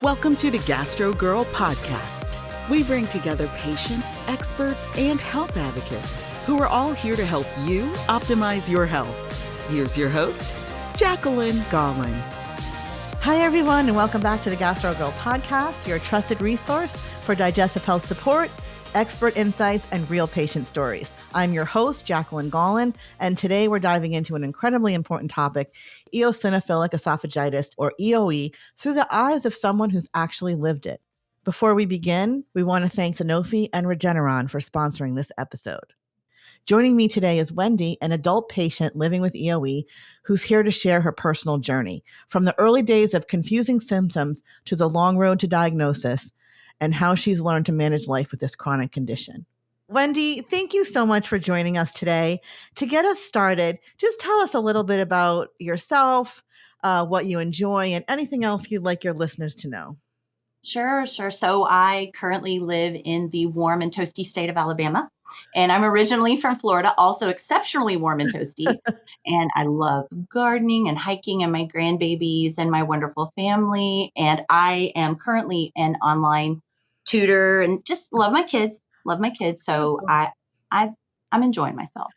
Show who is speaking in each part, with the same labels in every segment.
Speaker 1: Welcome to the Gastro Girl podcast. We bring together patients, experts, and health advocates who are all here to help you optimize your health. Here's your host, Jacqueline Gollin.
Speaker 2: Hi, everyone, and welcome back to the Gastro Girl podcast, your trusted resource for digestive health support, expert insights, and real patient stories. I'm your host, Jacqueline Gollin, and today we're diving into an incredibly important topic, eosinophilic esophagitis, or EoE, through the eyes of someone who's actually lived it. Before we begin, we want to thank Sanofi and Regeneron for sponsoring this episode. Joining me today is Wendy, an adult patient living with EoE, who's here to share her personal journey, from the early days of confusing symptoms to the long road to diagnosis, and how she's learned to manage life with this chronic condition. Wendy, thank you so much for joining us today. To get us started, just tell us a little bit about yourself, what you enjoy, and anything else you'd like your listeners to know.
Speaker 3: Sure. So I currently live in the warm and toasty state of Alabama, and I'm originally from Florida, also exceptionally warm and toasty. And I love gardening and hiking and my grandbabies and my wonderful family. And I am currently an online tutor and just love my kids. So I'm enjoying myself.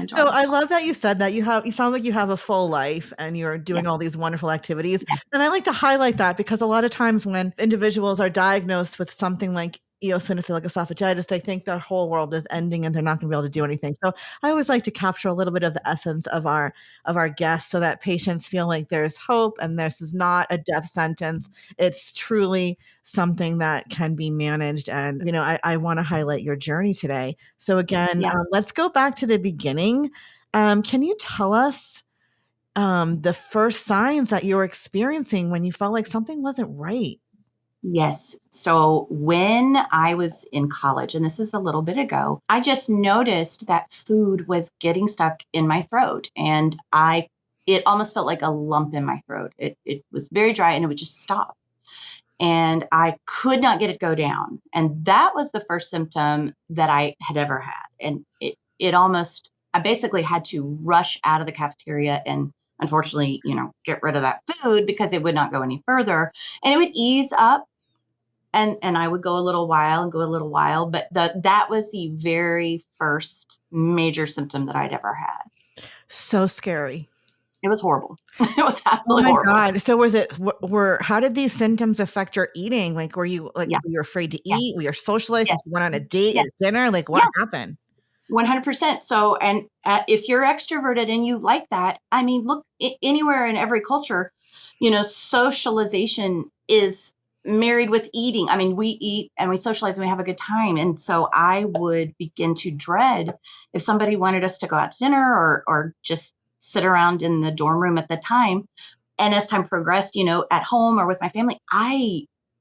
Speaker 2: So I love that you said that you sound like you have a full life and you're doing all these wonderful activities.
Speaker 3: Yeah.
Speaker 2: And I like to highlight that because a lot of times when individuals are diagnosed with something like eosinophilic esophagitis, they think their whole world is ending and they're not going to be able to do anything. So I always like to capture a little bit of the essence of our guests so that patients feel like there's hope and this is not a death sentence. It's truly something that can be managed. And, I want to highlight your journey today. So again, let's go back to the beginning. Can you tell us the first signs that you were experiencing when you felt like something wasn't right?
Speaker 3: Yes. So when I was in college, and this is a little bit ago, I just noticed that food was getting stuck in my throat, and it almost felt like a lump in my throat. It was very dry and it would just stop. And I could not get it to go down. And that was the first symptom that I had ever had. And I basically had to rush out of the cafeteria and unfortunately, get rid of that food because it would not go any further. And it would ease up. And I would go a little while, but that was the very first major symptom that I'd ever had.
Speaker 2: So scary.
Speaker 3: It was horrible. It was absolutely horrible.
Speaker 2: Oh my God. So how did these symptoms affect your eating? Like, were you were you afraid to eat? Were you socialized?
Speaker 3: Yes.
Speaker 2: You went on a date at dinner? Like what happened?
Speaker 3: 100%. So, and if you're extroverted and you like that, I mean, look, anywhere in every culture, socialization is married with eating. I mean, we eat and we socialize and we have a good time. And so I would begin to dread if somebody wanted us to go out to dinner or just sit around in the dorm room at the time. And as time progressed, at home or with my family,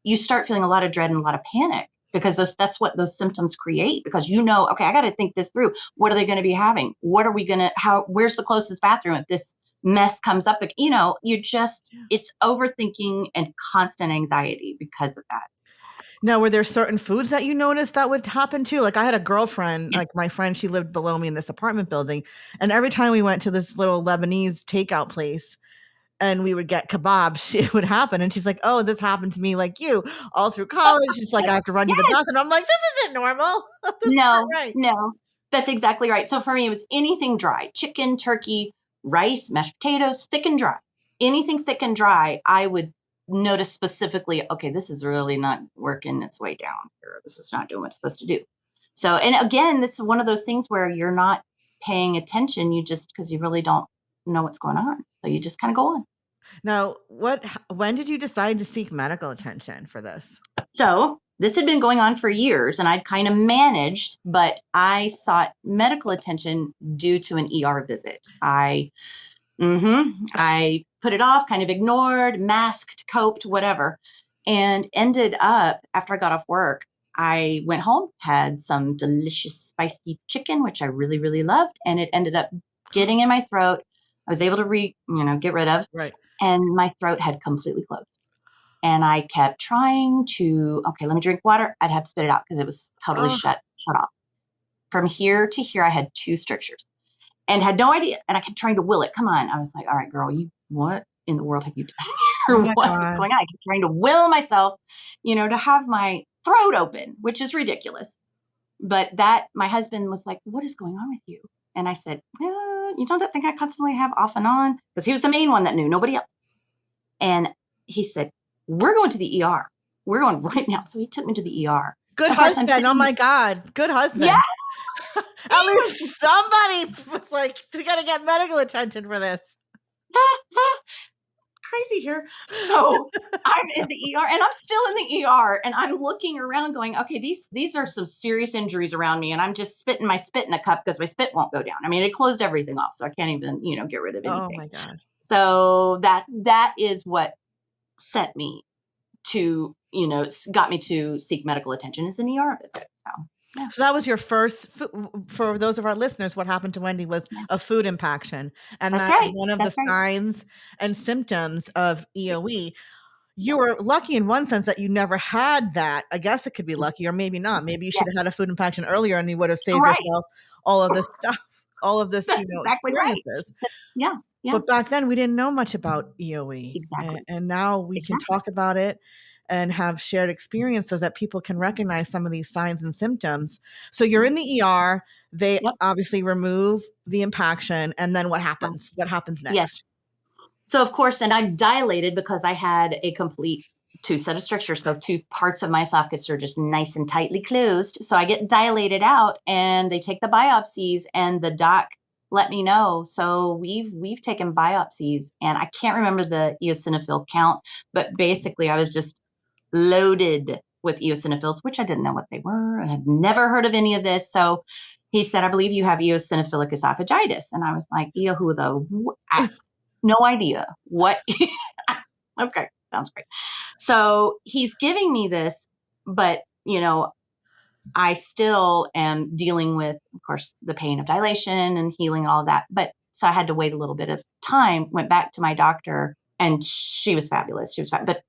Speaker 3: you start feeling a lot of dread and a lot of panic because that's what those symptoms create, because okay, I got to think this through. What are they going to be having? Where's the closest bathroom if this mess comes up? It's overthinking and constant anxiety because of that.
Speaker 2: Now, were there certain foods that you noticed that would happen too? Like I had a girlfriend, like my friend, she lived below me in this apartment building. And every time we went to this little Lebanese takeout place and we would get kebabs, it would happen. And she's like, oh, this happened to me like you all through college. She's like, I have to run to the bathroom. I'm like, this isn't normal.
Speaker 3: No, that's exactly right. So for me, it was anything dry, chicken, turkey, rice, mashed potatoes, thick and dry. Anything thick and dry, I would notice specifically, okay, this is really not working its way down here. This is not doing what it's supposed to do. So, and again, this is one of those things where you're not paying attention. Because you really don't know what's going on. So you just kind of go on.
Speaker 2: Now, when did you decide to seek medical attention for this?
Speaker 3: So this had been going on for years and I'd kind of managed, but I sought medical attention due to an ER visit. I put it off, kind of ignored, masked, coped, whatever, and ended up, after I got off work, I went home, had some delicious spicy chicken, which I really, really loved, and it ended up getting in my throat. I was able to get rid of,
Speaker 2: right,
Speaker 3: and my throat had completely closed. And I kept trying to, okay, let me drink water. I'd have to spit it out because it was totally shut off. From here to here, I had 2 strictures. And had no idea. And I kept trying to will it. Come on. I was like, all right, girl, what in the world have you done?
Speaker 2: Oh
Speaker 3: what
Speaker 2: my
Speaker 3: was
Speaker 2: God.
Speaker 3: going on. I kept trying to will myself, to have my throat open, which is ridiculous. But my husband was like, what is going on with you? And I said, well, that thing I constantly have off and on, because he was the main one that knew, nobody else. And he said, we're going to the ER. We're going right now. So he took me to the ER.
Speaker 2: Good
Speaker 3: Of course,
Speaker 2: husband. Oh my God. Good husband.
Speaker 3: Yeah.
Speaker 2: At least somebody was like, we got to get medical attention for this.
Speaker 3: Crazy here. So I'm in the ER, and I'm still in the ER, and I'm looking around going, okay, these are some serious injuries around me. And I'm just spitting my spit in a cup because my spit won't go down. I mean, it closed everything off. So I can't even, get rid of anything.
Speaker 2: Oh my God.
Speaker 3: So that is what sent me to, got me to seek medical attention, is an ER visit. So. Yeah.
Speaker 2: So that was your first, for those of our listeners, what happened to Wendy was a food impaction. And
Speaker 3: That's
Speaker 2: that's
Speaker 3: right.
Speaker 2: one of
Speaker 3: That's
Speaker 2: the
Speaker 3: right.
Speaker 2: signs and symptoms of EoE. You were lucky in one sense that you never had that. I guess it could be lucky or maybe not. Maybe you should have had a food impaction earlier and you would have saved yourself all of this stuff, all of this,
Speaker 3: That's exactly
Speaker 2: experiences.
Speaker 3: Right. Yeah. Yeah.
Speaker 2: But back then we didn't know much about EoE.
Speaker 3: Exactly.
Speaker 2: And now we can talk about it and have shared experience so that people can recognize some of these signs and symptoms. So you're in the ER, they obviously remove the impaction, and then what happens? What happens next?
Speaker 3: Yes. So of course, and I'm dilated because I had a complete 2 set of strictures. So 2 parts of my esophagus are just nice and tightly closed. So I get dilated out, and they take the biopsies, and the doc let me know. So we've taken biopsies, and I can't remember the eosinophil count, but basically I was just loaded with eosinophils, which I didn't know what they were. I had never heard of any of this. So he said, I believe you have eosinophilic esophagitis. And I was like, who the, no idea what. Okay, sounds great. So he's giving me this, but, I still am dealing with, of course, the pain of dilation and healing, all of that. But so I had to wait a little bit of time, went back to my doctor, and she was fabulous. She was but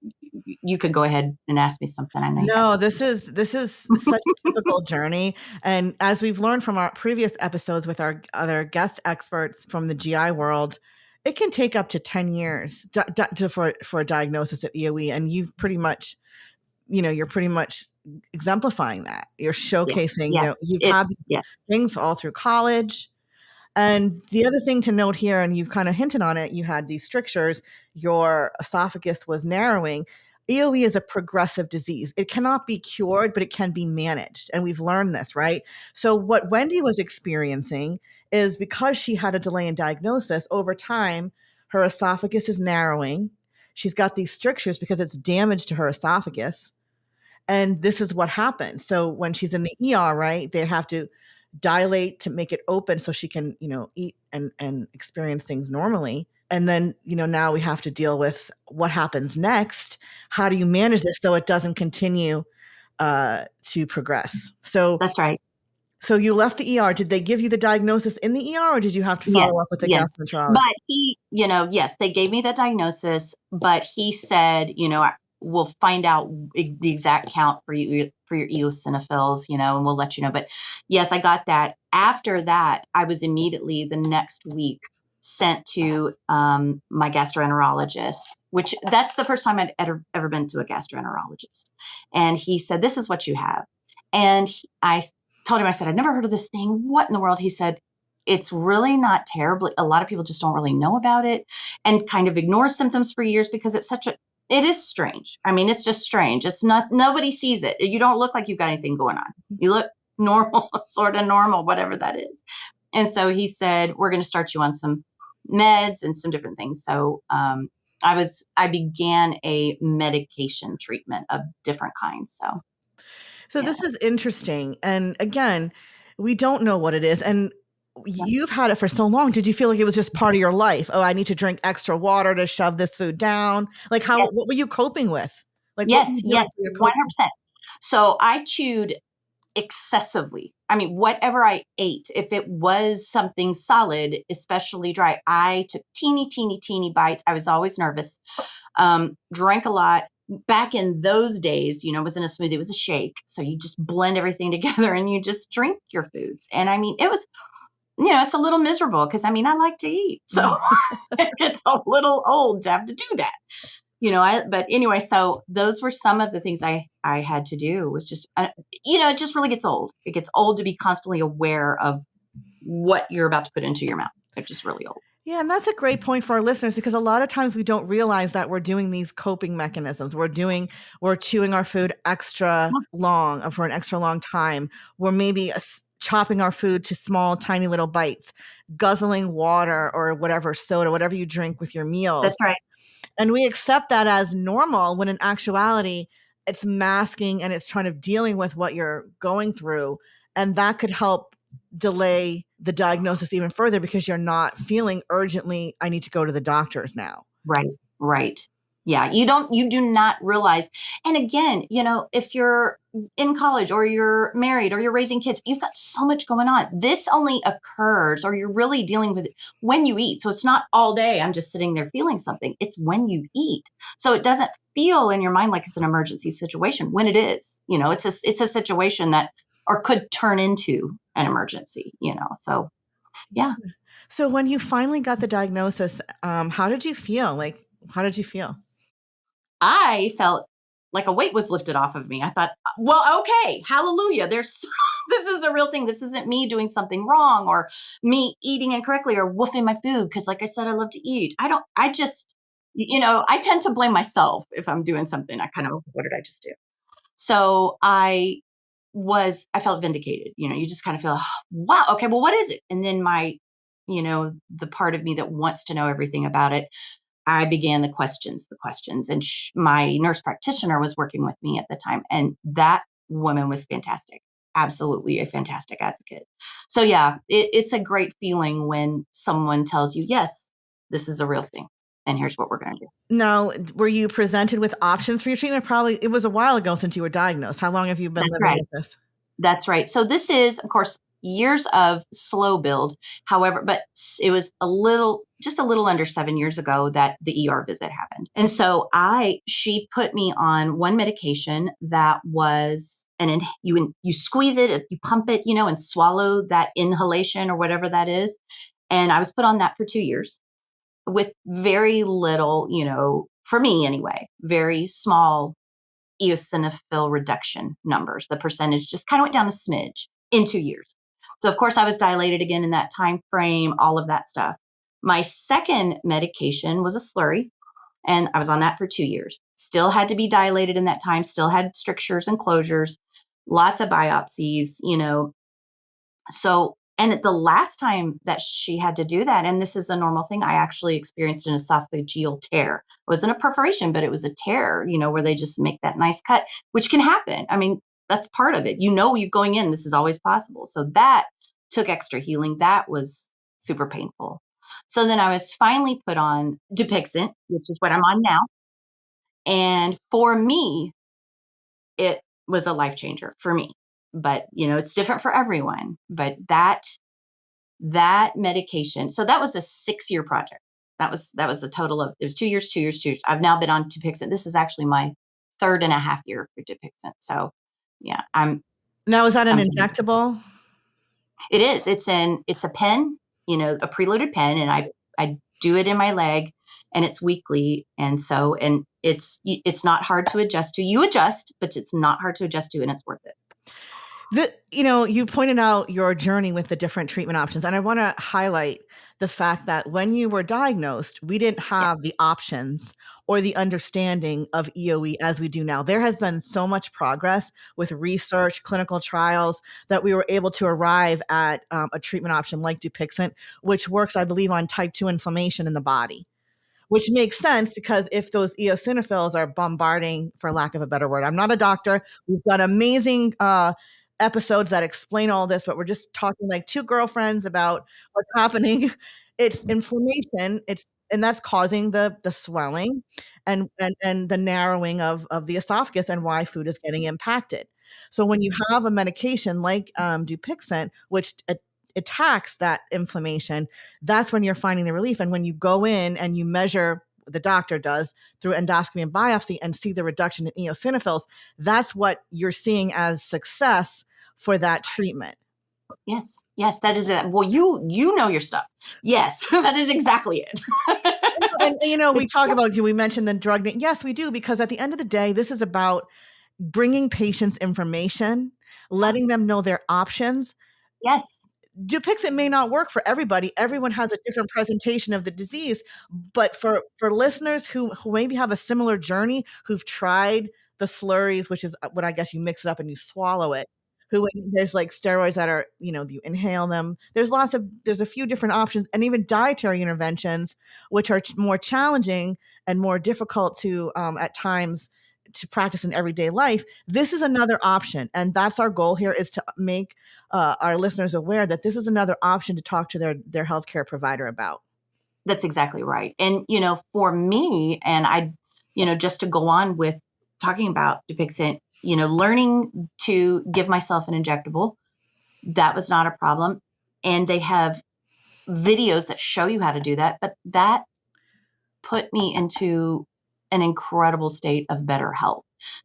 Speaker 3: you could go ahead and ask me something. I know.
Speaker 2: No, this is such a typical journey. And as we've learned from our previous episodes with our other guest experts from the GI world, it can take up to 10 years for a diagnosis of EoE. And you've pretty much, you're pretty much exemplifying that. You're showcasing, you've had these things all through college. And the other thing to note here, and you've kind of hinted on it, you had these strictures, your esophagus was narrowing. EoE is a progressive disease. It cannot be cured, but it can be managed. And we've learned this, right? So what Wendy was experiencing is because she had a delay in diagnosis, over time, her esophagus is narrowing. She's got these strictures because it's damage to her esophagus. And this is what happens. So when she's in the ER, right, they have to dilate to make it open so she can, eat and experience things normally. And then, now we have to deal with what happens next. How do you manage this so it doesn't continue to progress? So
Speaker 3: that's right.
Speaker 2: So you left the ER. Did they give you the diagnosis in the ER, or did you have to follow up with a gastroenterologist?
Speaker 3: But he, yes, they gave me the diagnosis, but he said, we'll find out the exact count for you, for your eosinophils, and we'll let you know. But yes, I got that. After that, I was immediately the next week sent to my gastroenterologist, which that's the first time I'd ever been to a gastroenterologist. And he said, this is what you have. And I told him, I said, I'd never heard of this thing. What in the world? He said, it's really not terribly. A lot of people just don't really know about it and kind of ignore symptoms for years because it is strange. I mean, it's just strange. It's not, nobody sees it. You don't look like you've got anything going on. You look normal, sort of normal, whatever that is. And so he said, we're going to start you on some meds and some different things. So I began a medication treatment of different kinds. So
Speaker 2: this is interesting. And again, we don't know what it is. And you've had it for so long. Did you feel like it was just part of your life? Oh, I need to drink extra water to shove this food down. Like what were you coping with? Like,
Speaker 3: yes, 100%. So I chewed excessively. I mean, whatever I ate, if it was something solid, especially dry, I took teeny bites. I was always nervous. Drank a lot. Back in those days, it wasn't a smoothie, it was a shake. So you just blend everything together and you just drink your foods. And I mean, it was, it's a little miserable because I like to eat. So it's a little old to have to do that. but anyway, so those were some of the things I had to do was just, it just really gets old. It gets old to be constantly aware of what you're about to put into your mouth. It's just really old.
Speaker 2: Yeah, and that's a great point for our listeners, because a lot of times we don't realize that we're doing these coping mechanisms. We're chewing our food extra long for an extra long time. We're maybe chopping our food to small, tiny little bites, guzzling water or whatever, soda, whatever you drink with your meals.
Speaker 3: That's right.
Speaker 2: And we accept that as normal when in actuality, it's masking and it's trying to dealing with what you're going through. And that could help delay the diagnosis even further, because you're not feeling urgently, I need to go to the doctors now.
Speaker 3: Right. Yeah. You do not realize. And again, if you're in college or you're married or you're raising kids, you've got so much going on. This only occurs, or you're really dealing with it when you eat. So it's not all day I'm just sitting there feeling something. It's when you eat. So it doesn't feel in your mind like it's an emergency situation when it is. It's a situation that or could turn into an emergency, so yeah.
Speaker 2: So when you finally got the diagnosis, how did you feel?
Speaker 3: I felt like a weight was lifted off of me. I thought, well, okay, hallelujah. This is a real thing. This isn't me doing something wrong or me eating incorrectly or woofing my food. Cause like I said, I love to eat. I tend to blame myself if I'm doing something. I kind of, what did I just do? So I felt vindicated. You just kind of feel, wow, okay, well, what is it? And then the part of me that wants to know everything about it, I began the questions, and my nurse practitioner was working with me at the time. And that woman was fantastic. Absolutely a fantastic advocate. So yeah, it's a great feeling when someone tells you, yes, this is a real thing. And here's what we're going to do.
Speaker 2: Now, were you presented with options for your treatment? Probably it was a while ago since you were diagnosed. How long have you been living with this?
Speaker 3: That's right. So this is, of course, years of slow build. However, but it was just a little under 7 years ago that the ER visit happened. And so she put me on one medication that was, you squeeze it, you pump it, and swallow that inhalation or whatever that is. And I was put on that for 2 years with very little, for me anyway, very small eosinophil reduction numbers. The percentage just kind of went down a smidge in 2 years. So of course I was dilated again in that time frame, all of that stuff. My second medication was a slurry, and I was on that for 2 years. Still had to be dilated in that time, still had strictures and closures, lots of biopsies, So, and the last time that she had to do that, and this is a normal thing, I actually experienced an esophageal tear. It wasn't a perforation, but it was a tear, where they just make that nice cut, which can happen. I mean, that's part of it. You going in, this is always possible. So that took extra healing. That was super painful. So then I was finally put on Dupixent, which is what I'm on now. And for me, it was a life changer for me. But, it's different for everyone. But that medication, so that was a 6-year project. That was a total of, it was 2 years, 2 years, 2 years. I've now been on Dupixent. This is actually my 3.5 year for Dupixent. So yeah,
Speaker 2: Now, is that an injectable?
Speaker 3: It is. It's a pen, a preloaded pen, and I do it in my leg, and it's weekly. And it's not hard to adjust to. You adjust, but it's not hard to adjust to, and it's worth it.
Speaker 2: You pointed out your journey with the different treatment options. And I want to highlight the fact that when you were diagnosed, we didn't have the options or the understanding of EoE as we do now. There has been so much progress with research, clinical trials, that we were able to arrive at a treatment option like Dupixent, which works, I believe, on type 2 inflammation in the body. Which makes sense, because if those eosinophils are bombarding, for lack of a better word, I'm not a doctor. We've got amazing episodes that explain all this, but we're just talking like two girlfriends about what's happening. It's inflammation. And that's causing the swelling and the narrowing of the esophagus, and why food is getting impacted. So when you have a medication like Dupixent, which attacks that inflammation, that's when you're finding the relief. And when you go in and you measure, the doctor does, through endoscopy and biopsy, and see the reduction in eosinophils, that's what you're seeing as success for that treatment.
Speaker 3: Yes, that is it. Well, you know your stuff. Yes, that is exactly it.
Speaker 2: And, we talk about, do we mention the drug name? Yes, we do, because at the end of the day, this is about bringing patients information, letting them know their options.
Speaker 3: Yes.
Speaker 2: Dupixent may not work for everybody. Everyone has a different presentation of the disease. But for listeners who maybe have a similar journey, who've tried the slurries, which is what I guess you mix it up and you swallow it, there's like steroids that are, you inhale them. There's a few different options, and even dietary interventions, which are more challenging and more difficult to at times to practice in everyday life. This is another option. And that's our goal here, is to make our listeners aware that this is another option to talk to their healthcare provider about.
Speaker 3: That's exactly right. And, for me, and just to go on with talking about Dupixent, learning to give myself an injectable, that was not a problem. And they have videos that show you how to do that, but that put me into an incredible state of better health.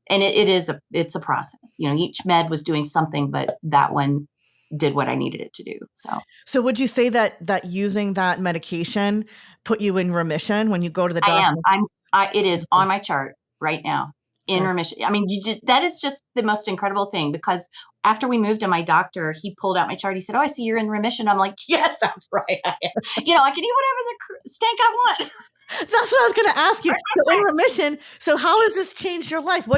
Speaker 3: And it's a process. Each med was doing something, but that one did what I needed it to do.
Speaker 2: So would you say that using that medication put you in remission when you go to the doctor?
Speaker 3: I am. It is on my chart right now, in remission. I mean, that is just the most incredible thing, because after we moved to my doctor, he pulled out my chart. He said, "Oh, I see you're in remission." I'm like, "Yes, that's right. I am." I can eat whatever the stank I want.
Speaker 2: That's what I was going to ask you. So in remission, so how has this changed your life?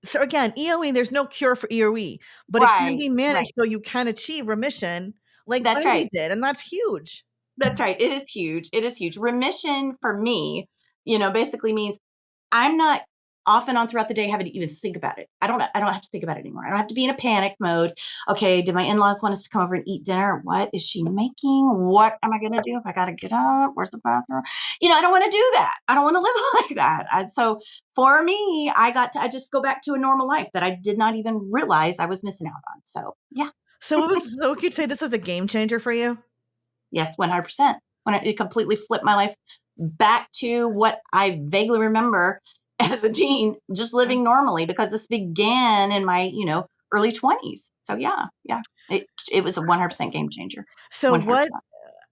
Speaker 2: So again, EoE, there's no cure for EoE, but it can be managed so you can achieve remission like
Speaker 3: That's
Speaker 2: Wendy
Speaker 3: right.
Speaker 2: did. And that's huge.
Speaker 3: That's right. It is huge. It is huge. Remission for me, basically means I'm not off and on throughout the day having to even think about it. I don't have to think about it anymore. I don't have to be in a panic mode. Okay, did my in-laws want us to come over and eat dinner? What is she making? What am I going to do if I got to get up? Where's the bathroom? I don't want to do that. I don't want to live like that. And so for me, I just go back to a normal life that I did not even realize I was missing out on. So yeah.
Speaker 2: So you'd say this was a game changer for you?
Speaker 3: Yes, 100%. When it completely flipped my life back to what I vaguely remember as a teen, just living normally, because this began in my, early 20s. So yeah, it was a 100% game changer.
Speaker 2: So
Speaker 3: 100%.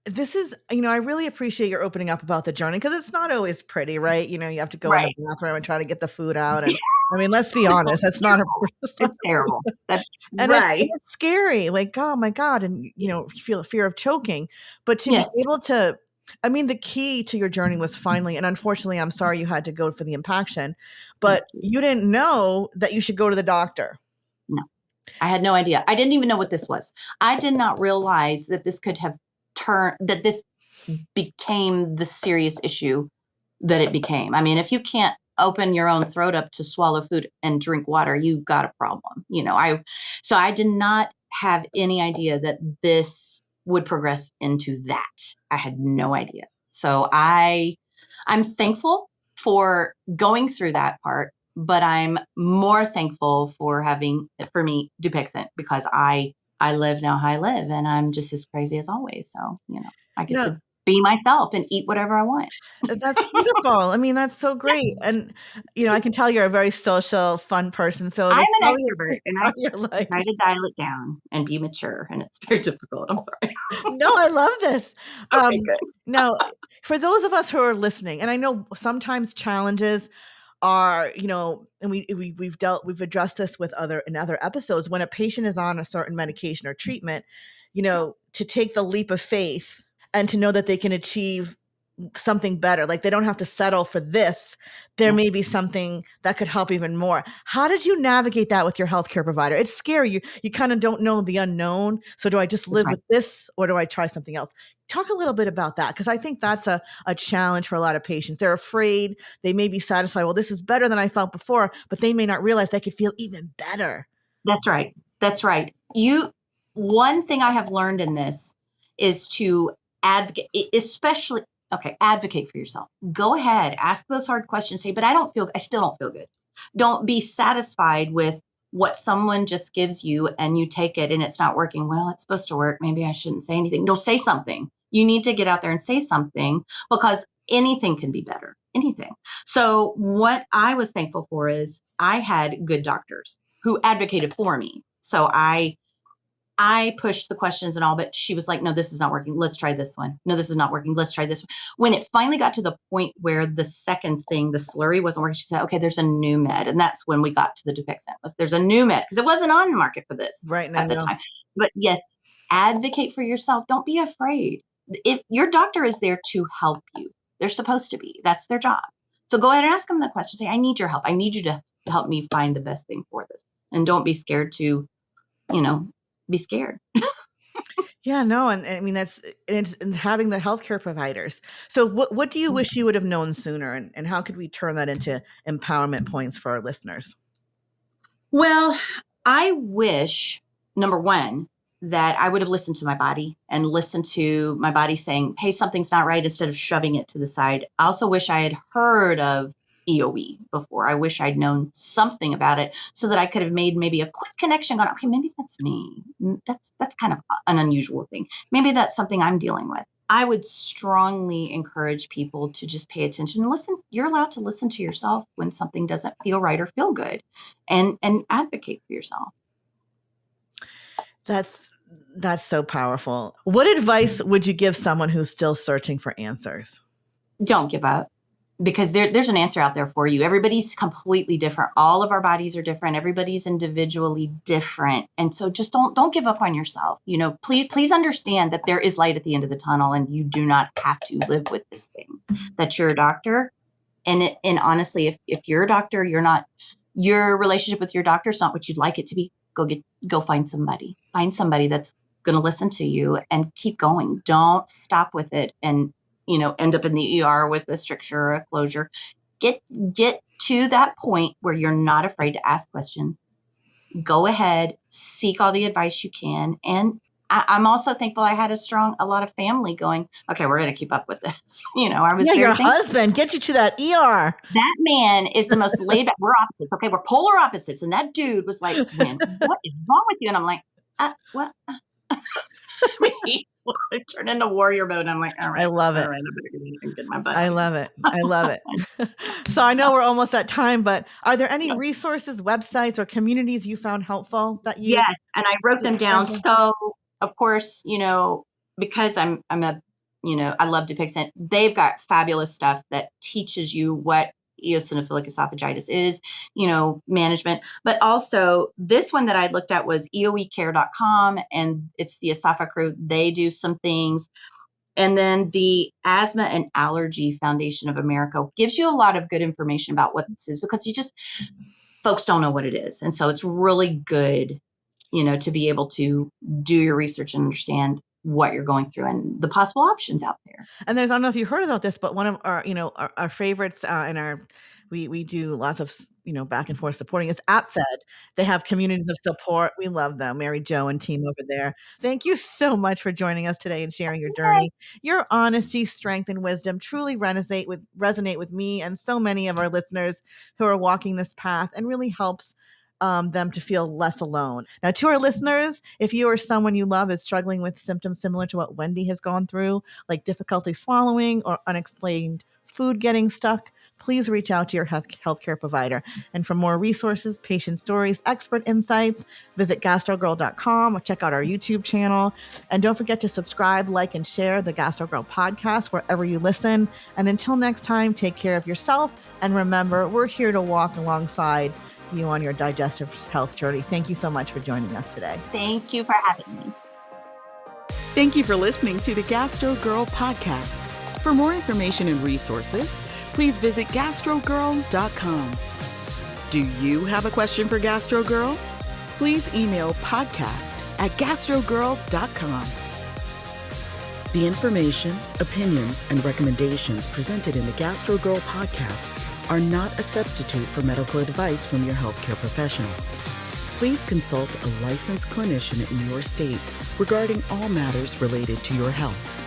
Speaker 2: this is, I really appreciate your opening up about the journey, because it's not always pretty, right? You have to go in the bathroom and try to get the food out. And I mean, let's be honest, that's not
Speaker 3: it's terrible. That's
Speaker 2: and
Speaker 3: right.
Speaker 2: It's scary. Like, oh my God. And, you feel a fear of choking, but to
Speaker 3: Yes.
Speaker 2: be able to, the key to your journey was finally, and unfortunately, I'm sorry you had to go for the impaction, but you didn't know that you should go to the doctor.
Speaker 3: No, I had no idea. I didn't even know what this was. I did not realize that this could have that this became the serious issue that it became. I mean, if you can't open your own throat up to swallow food and drink water, you've got a problem. So I did not have any idea that this would progress into that. I had no idea. So I'm thankful for going through that part, but I'm more thankful for me, Dupixent, because I live now how I live, and I'm just as crazy as always. So, I get to be myself and eat whatever I want.
Speaker 2: That's beautiful. I mean, that's so great. And, I can tell you're a very social, fun person. So
Speaker 3: I'm an extrovert, and I try to dial it down and be mature, and it's very difficult. I'm sorry.
Speaker 2: No, I love this.
Speaker 3: Okay, good.
Speaker 2: Now, for those of us who are listening, and I know sometimes challenges are, and we've addressed this in other episodes, when a patient is on a certain medication or treatment, to take the leap of faith and to know that they can achieve something better. Like, they don't have to settle for this. There may be something that could help even more. How did you navigate that with your healthcare provider? It's scary. You kind of don't know the unknown. So do I just live with this, or do I try something else? Talk a little bit about that, because I think that's a challenge for a lot of patients. They're afraid. They may be satisfied. Well, this is better than I felt before, but they may not realize they could feel even better.
Speaker 3: That's right. That's right. One thing I have learned in this is to advocate, especially, advocate for yourself. Go ahead, ask those hard questions. Say, but I still don't feel good. Don't be satisfied with what someone just gives you and you take it and it's not working. Well, it's supposed to work. Maybe I shouldn't say anything. No, say something. You need to get out there and say something, because anything can be better. Anything. So what I was thankful for is I had good doctors who advocated for me. So I I pushed the questions and all, but she was like, no, this is not working. Let's try this one. No, this is not working. Let's try this one. When it finally got to the point where the second thing, the slurry wasn't working, she said, okay, there's a new med. And that's when we got to the Dupixent. There's a new med because it wasn't on the market for this at the time. But yes, advocate for yourself. Don't be afraid. If your doctor is there to help you, they're supposed to be. That's their job. So go ahead and ask them the question. Say, I need your help. I need you to help me find the best thing for this. And don't be scared to, be scared.
Speaker 2: Yeah, no. And I mean, it's having the healthcare providers. So what do you wish you would have known sooner? And how could we turn that into empowerment points for our listeners?
Speaker 3: Well, I wish, number one, that I would have listened to my body and listened to my body saying, hey, something's not right, instead of shoving it to the side. I also wish I had heard of EoE before. I wish I'd known something about it so that I could have made maybe a quick connection, gone, okay, maybe that's me. That's kind of an unusual thing. Maybe that's something I'm dealing with. I would strongly encourage people to just pay attention and listen. You're allowed to listen to yourself when something doesn't feel right or feel good, and advocate for yourself.
Speaker 2: That's so powerful. What advice would you give someone who's still searching for answers?
Speaker 3: Don't give up, because there's an answer out there for you. Everybody's completely different. All of our bodies are different. Everybody's individually different. And so just don't give up on yourself. Please understand that there is light at the end of the tunnel, and you do not have to live with this thing, that you're a doctor. And honestly, if you're a doctor, your relationship with your doctor is not what you'd like it to be. Go find somebody that's going to listen to you and keep going. Don't stop with it and, end up in the ER with a stricture or a closure. Get to that point where you're not afraid to ask questions. Go ahead, seek all the advice you can. And I'm also thankful I had a lot of family going, okay, we're going to keep up with this. I was
Speaker 2: your husband get you to that ER.
Speaker 3: That man is the most laid back. We're opposites. Okay, we're polar opposites. And that dude was like, man, what is wrong with you? And I'm like, what? I turn into warrior mode. And I'm like, all right.
Speaker 2: I love it.
Speaker 3: All right, I better get my butt.
Speaker 2: I love it. So I know we're almost at time, but are there any resources, websites, or communities you found helpful that you?
Speaker 3: Yes, and I wrote them down. So of course, because I love Dupixent, they've got fabulous stuff that teaches you what eosinophilic esophagitis is, management. But also this one that I looked at was EoEcare.com, and it's the Esopha Crew. They do some things. And then the Asthma and Allergy Foundation of America gives you a lot of good information about what this is, because folks don't know what it is. And so it's really good, to be able to do your research and understand what you're going through and the possible options out there.
Speaker 2: And I don't know if you heard about this, but one of our, our favorites in our, we do lots of, back and forth supporting is AppFed. They have communities of support. We love them. Mary Jo and team over there. Thank you so much for joining us today and sharing your journey. Your honesty, strength, and wisdom truly resonate with me and so many of our listeners who are walking this path, and really helps them to feel less alone. Now, to our listeners, if you or someone you love is struggling with symptoms similar to what Wendy has gone through, like difficulty swallowing or unexplained food getting stuck, please reach out to your healthcare provider. And for more resources, patient stories, expert insights, visit gastrogirl.com or check out our YouTube channel. And don't forget to subscribe, like, and share the Gastro Girl podcast wherever you listen. And until next time, take care of yourself. And remember, we're here to walk alongside you on your digestive health journey. Thank you so much for joining us today.
Speaker 3: Thank you for having me.
Speaker 1: Thank you for listening to the Gastro Girl podcast. For more information and resources, please visit gastrogirl.com. Do you have a question for Gastro Girl? Please email podcast@gastrogirl.com. The information, opinions, and recommendations presented in the Gastro Girl podcast are not a substitute for medical advice from your healthcare professional. Please consult a licensed clinician in your state regarding all matters related to your health.